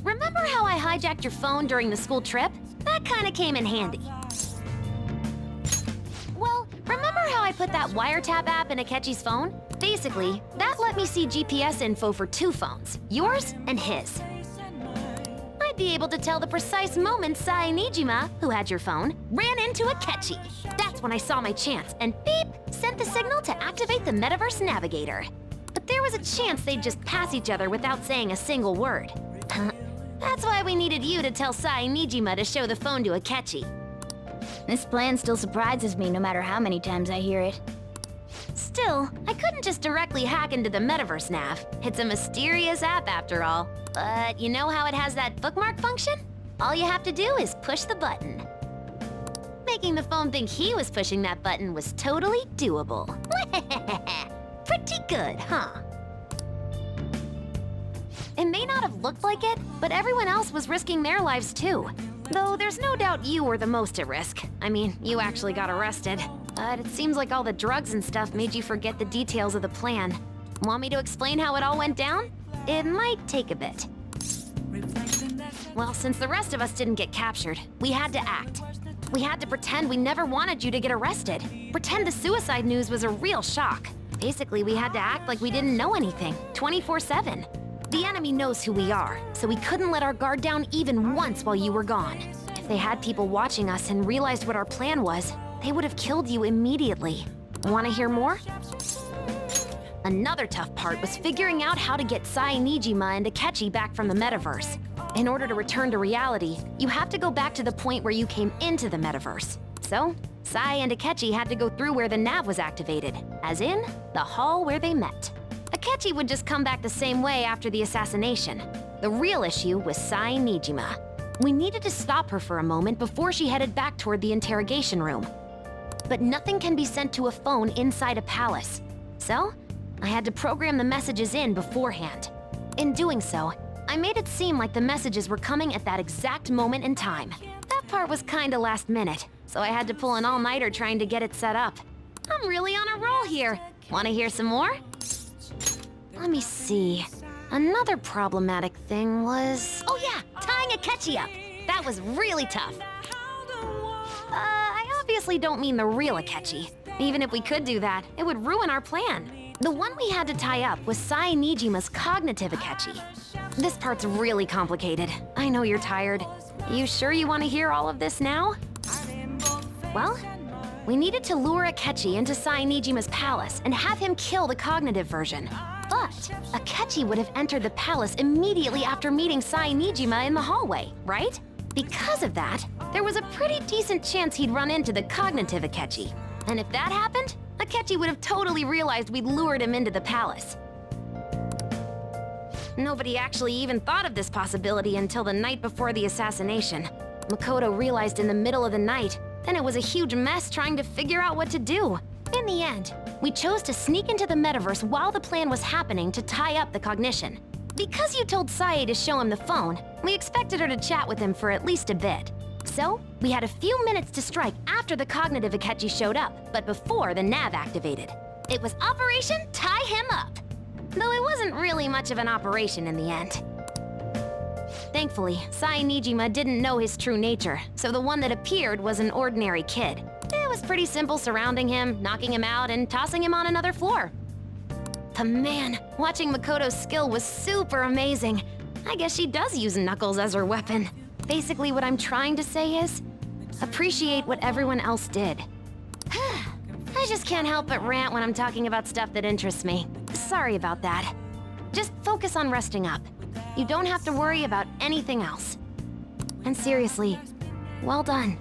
remember how I hijacked your phone during the school trip? That kinda came in handy. Well, remember how I put that wiretap app in Akechi's phone? Basically, that let me see GPS info for 2 phones, yours and his. I'd be able to tell the precise moment Sae Nijima, who had your phone, ran into Akechi. That's when I saw my chance, and beep, sent the signal to activate the Metaverse Navigator. But there was a chance they'd just pass each other without saying a single word. That's why we needed you to tell Sae Nijima to show the phone to Akechi. This plan still surprises me no matter how many times I hear it. Still, I couldn't just directly hack into the Metaverse Nav. It's a mysterious app after all. But you know how it has that bookmark function? All you have to do is push the button. Making the phone think he was pushing that button was totally doable. Pretty good, huh? It may not have looked like it, but everyone else was risking their lives too. Though there's no doubt you were the most at risk. I mean, you actually got arrested. But it seems like all the drugs and stuff made you forget the details of the plan. Want me to explain how it all went down? It might take a bit. Well, since the rest of us didn't get captured, we had to act. We had to pretend we never wanted you to get arrested. Pretend the suicide news was a real shock. Basically, we had to act like we didn't know anything, 24/7. The enemy knows who we are, so we couldn't let our guard down even once while you were gone. If they had people watching us and realized what our plan was, they would have killed you immediately. Want to hear more? Another tough part was figuring out how to get Sae Nijima and Akechi back from the metaverse. In order to return to reality, you have to go back to the point where you came into the metaverse. So, Sae and Akechi had to go through where the nav was activated, as in, the hall where they met. Akechi would just come back the same way after the assassination. The real issue was Sae Nijima. We needed to stop her for a moment before she headed back toward the interrogation room. But nothing can be sent to a phone inside a palace. So, I had to program the messages in beforehand. In doing so, I made it seem like the messages were coming at that exact moment in time. That part was kinda last minute, so I had to pull an all-nighter trying to get it set up. I'm really on a roll here. Wanna hear some more? Let me see. Another problematic thing was... Oh yeah, tying Akechi up. That was really tough. I obviously don't mean the real Akechi. Even if we could do that, it would ruin our plan. The one we had to tie up was Sae Nijima's cognitive Akechi. This part's really complicated. I know you're tired. You sure you want to hear all of this now? Well, we needed to lure Akechi into Sae Nijima's palace and have him kill the cognitive version. But Akechi would have entered the palace immediately after meeting Sae Nijima in the hallway, right? Because of that, there was a pretty decent chance he'd run into the cognitive Akechi. And if that happened, Akechi would have totally realized we'd lured him into the palace. Nobody actually even thought of this possibility until the night before the assassination. Makoto realized in the middle of the night, then it was a huge mess trying to figure out what to do. In the end, we chose to sneak into the metaverse while the plan was happening to tie up the cognition. Because you told Sae to show him the phone, we expected her to chat with him for at least a bit. So, we had a few minutes to strike after the cognitive Akechi showed up, but before the nav activated. It was Operation Tie Him Up! Though it wasn't really much of an operation in the end. Thankfully, Sae Nijima didn't know his true nature, so the one that appeared was an ordinary kid. It was pretty simple surrounding him, knocking him out, and tossing him on another floor. But man, watching Makoto's skill was super amazing. I guess she does use Knuckles as her weapon. Basically, what I'm trying to say is, appreciate what everyone else did. I just can't help but rant when I'm talking about stuff that interests me. Sorry about that. Just focus on resting up. You don't have to worry about anything else. And seriously, well done.